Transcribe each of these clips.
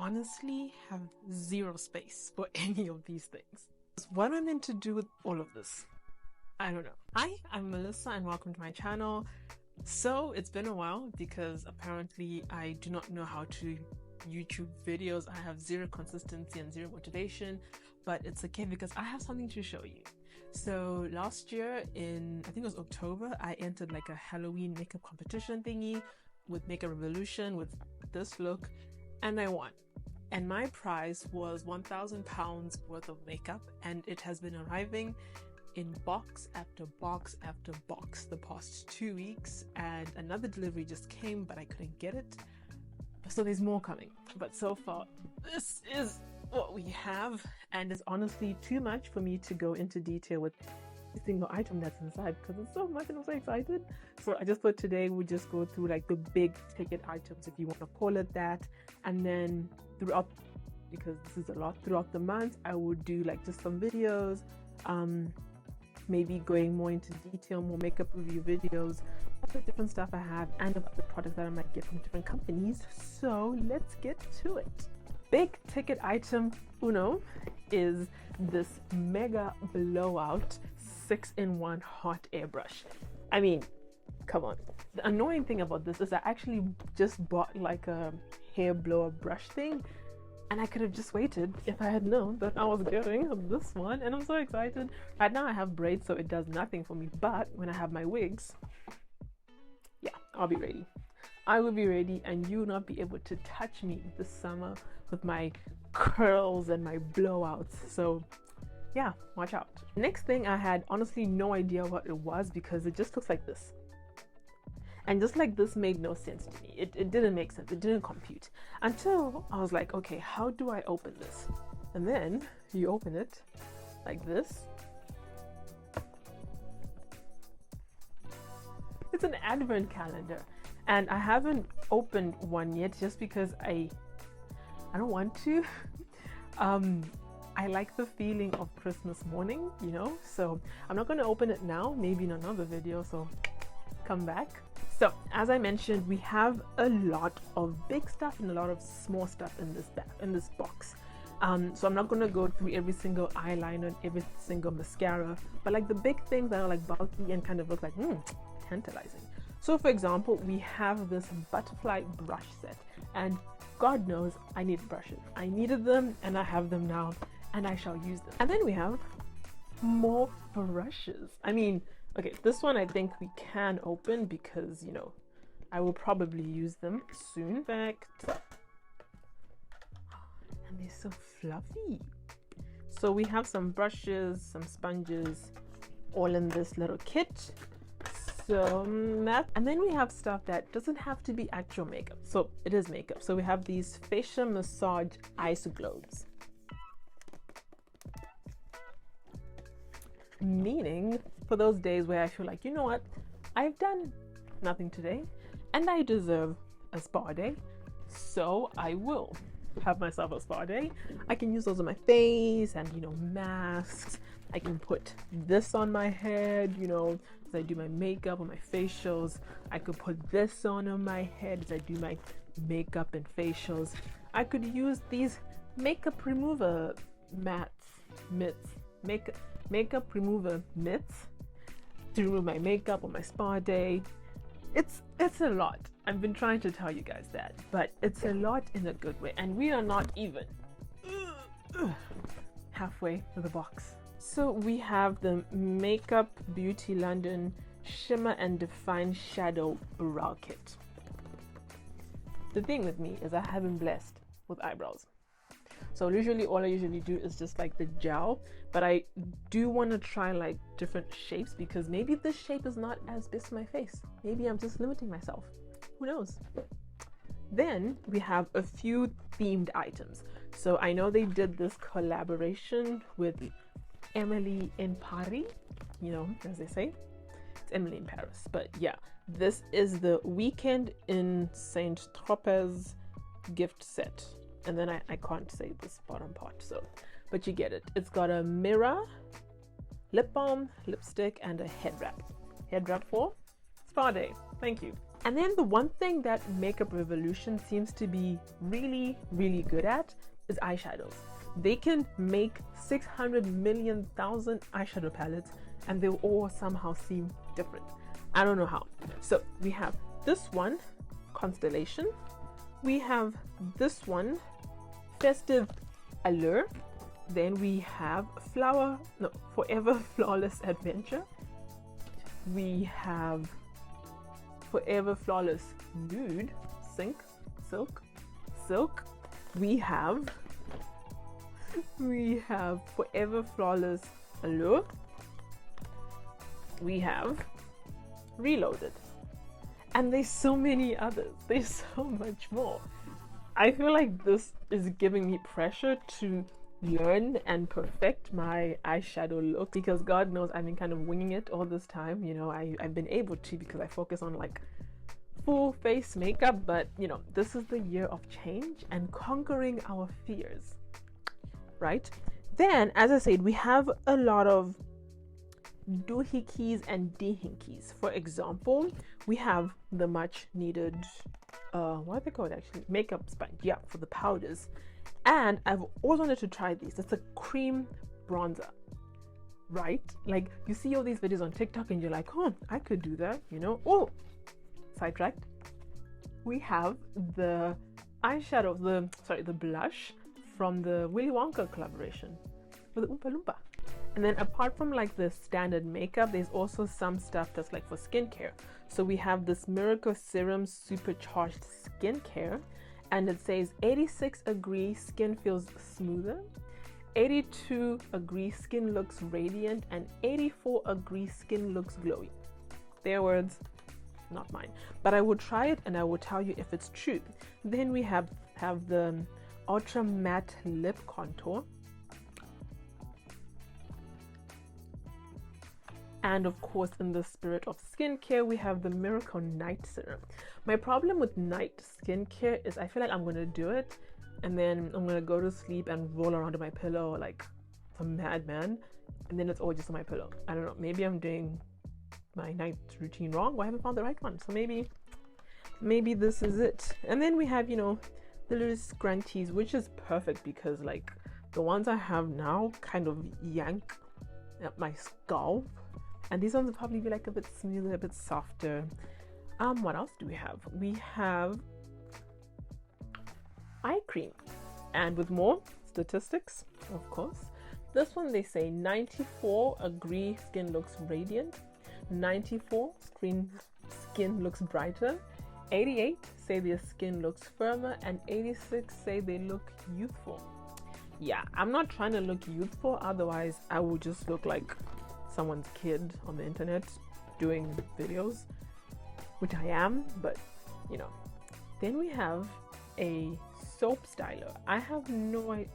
honestly have zero space for any of these things. What am I meant to do with all of this? I don't know. Hi, I'm Melissa and welcome to my channel. So it's been a while because apparently I do not know how to YouTube videos. I have zero consistency and zero motivation, but it's okay because I have something to show you. So last year in, I think it was October, I entered like a Halloween makeup competition thingy with Makeup Revolution with this look, and I won. And my prize was £1,000 worth of makeup, and it has been arriving in box after box after box the past 2 weeks, and another delivery just came but I couldn't get it, so there's more coming. But so far this is what we have, and it's honestly too much for me to go into detail with every single item that's inside because it's so much and I'm so excited. So I just thought today we'd just go through like the big ticket items, if you want to call it that, and then throughout, because this is a lot, throughout the month I would do like just some videos, maybe going more into detail, more makeup review videos of the different stuff I have and of the products that I might get from different companies. So let's get to it. Big ticket item uno is this mega blowout 6-in-1 hot airbrush. I mean, come on. The annoying thing about this is I actually just bought like a hair blower brush thing, and I could have just waited if I had known that I was getting this one, and I'm so excited. Right now I have braids, so it does nothing for me, but when I have my wigs, yeah, I'll be ready. I will be ready, and you will not be able to touch me this summer with my curls and my blowouts. So yeah, watch out. Next thing, I had honestly no idea what it was because it just looks like this. And just like this made no sense to me. It didn't make sense. It didn't compute until I was like, okay, how do I open this? And then you open it like this. It's an advent calendar, and I haven't opened one yet just because I don't want to. I like the feeling of Christmas morning, you know, so I'm not going to open it now, maybe in another video, so come back. So as I mentioned, we have a lot of big stuff and a lot of small stuff in this box. So I'm not going to go through every single eyeliner and every single mascara, but like the big things that are like bulky and kind of look like tantalizing. So for example, we have this butterfly brush set, and God knows I need brushes. I needed them and I have them now, and I shall use them. And then we have more brushes. I mean, okay, this one I think we can open because, you know, I will probably use them soon. In fact, and they're so fluffy. So we have some brushes, some sponges, all in this little kit. So and then we have stuff that doesn't have to be actual makeup. So it is makeup. So we have these facial massage ice globes. Meaning for those days where I feel like, you know what, I've done nothing today and I deserve a spa day, so I will have myself a spa day. I can use those on my face and, you know, masks. I can put this on my head, you know, as I do my makeup or my facials. I could put this on my head as I do my makeup and facials. I could use these makeup remover makeup remover mitts to remove my makeup on my spa day. It's a lot. I've been trying to tell you guys that, but it's a lot in a good way, and we are not even halfway to the box. So we have the Makeup Beauty London Shimmer and Define Shadow Brow Kit. The thing with me is I have been blessed with eyebrows. So usually all I usually do is just like the gel, but I do want to try like different shapes because maybe this shape is not as best for my face. Maybe I'm just limiting myself. Who knows? Then we have a few themed items. So I know they did this collaboration with Emily in Paris, you know, as they say. It's Emily in Paris, but yeah, this is the Weekend in Saint Tropez gift set. And then I can't say this bottom part, so, but you get it. It's got a mirror, lip balm, lipstick, and a head wrap. Head wrap for spa day. Thank you. And then the one thing that Makeup Revolution seems to be really, really good at is eyeshadows. They can make 600 million thousand eyeshadow palettes and they'll all somehow seem different. I don't know how. So we have this one, Constellation. We have this one, Festive Allure. Then we have Forever Flawless Adventure. We have Forever Flawless Nude, Silk. We have Forever Flawless Allure. We have Reloaded. And there's so many others. There's so much more. I feel like this is giving me pressure to learn and perfect my eyeshadow look, because God knows I've been kind of winging it all this time. You know, I've been able to because I focus on like full face makeup, but you know, this is the year of change and conquering our fears, right? Then, as I said, we have a lot of doohickeys and dehinkies. For example, we have the much needed what are they called actually? Makeup sponge, yeah, for the powders. And I've always wanted to try these. It's a cream bronzer, right? Like you see all these videos on TikTok and you're like, oh, I could do that, you know? Oh, sidetracked. We have the eyeshadow, the blush from the Willy Wonka collaboration for the Oompa Loompa. And then apart from like the standard makeup, there's also some stuff that's like for skincare. So we have this Miracle Serum Supercharged Skincare, and it says 86 agree skin feels smoother, 82 agree skin looks radiant, and 84 agree skin looks glowy. Their words, not mine. But I will try it and I will tell you if it's true. Then we have the Ultra Matte Lip Contour. And of course, in the spirit of skincare, we have the Miracle Night Serum. My problem with night skincare is I feel like I'm going to do it and then I'm going to go to sleep and roll around in my pillow like a madman, and then it's all just on my pillow. I don't know, maybe I'm doing my night routine wrong, or I haven't found the right one. So maybe this is it. And then we have, you know, the little scrunchies, which is perfect because like the ones I have now kind of yank at my scalp. And these ones will probably be like a bit smoother, a bit softer. What else do we have? We have eye cream. And with more statistics, of course. This one they say 94 agree skin looks radiant. 94 skin looks brighter. 88 say their skin looks firmer. And 86 say they look youthful. Yeah, I'm not trying to look youthful. Otherwise, I will just look like someone's kid on the internet doing videos, which I am, but you know. Then we have a soap styler. I have no idea.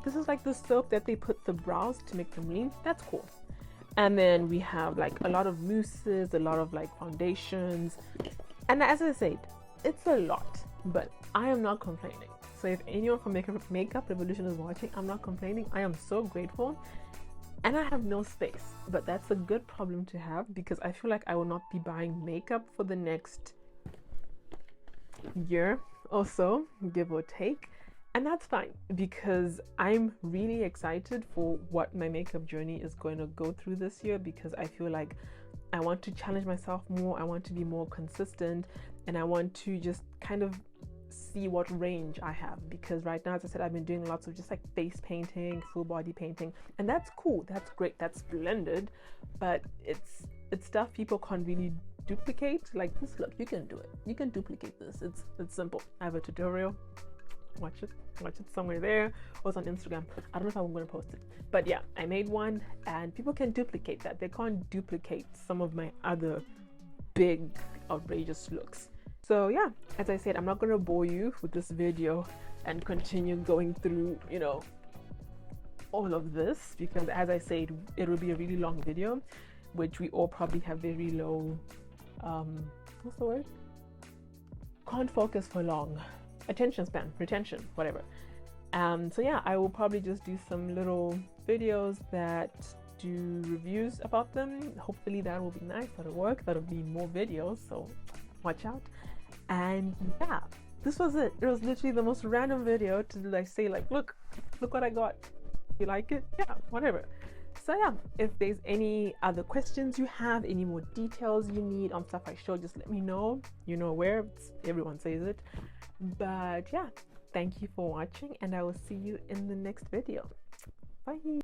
This is like the soap that they put the brows to make them lean. That's cool. And then we have like a lot of mousses, a lot of like foundations, and as I said, it's a lot, but I am not complaining. So if anyone from Makeup Revolution is watching, I'm not complaining. I am so grateful. And I have no space, but that's a good problem to have because I feel like I will not be buying makeup for the next year or so, give or take. And that's fine because I'm really excited for what my makeup journey is going to go through this year, because I feel like I want to challenge myself more. I want to be more consistent, and I want to just kind of see what range I have, because right now, as I said, I've been doing lots of just like face painting, full body painting, and that's cool, that's great, that's splendid, but it's stuff people can't really duplicate. Like this, look, you can do it, you can duplicate this. It's simple. I have a tutorial. Watch it somewhere there, or it's on Instagram. I don't know if I'm going to post it, but yeah, I made one and people can duplicate that. They can't duplicate some of my other big outrageous looks. So yeah, as I said, I'm not going to bore you with this video and continue going through, you know, all of this, because as I said, it will be a really long video, which we all probably have very low, what's the word? Can't focus for long. Attention span, retention, whatever. So yeah, I will probably just do some little videos that do reviews about them. Hopefully that will be nice, that'll work, that'll be more videos. So watch out. And yeah, this was it. It was literally the most random video to like say like, look what I got. You like it? Yeah, whatever. So yeah, if there's any other questions you have, any more details you need on stuff I showed, just let me know. You know where, everyone says it. But yeah, thank you for watching, and I will see you in the next video. Bye.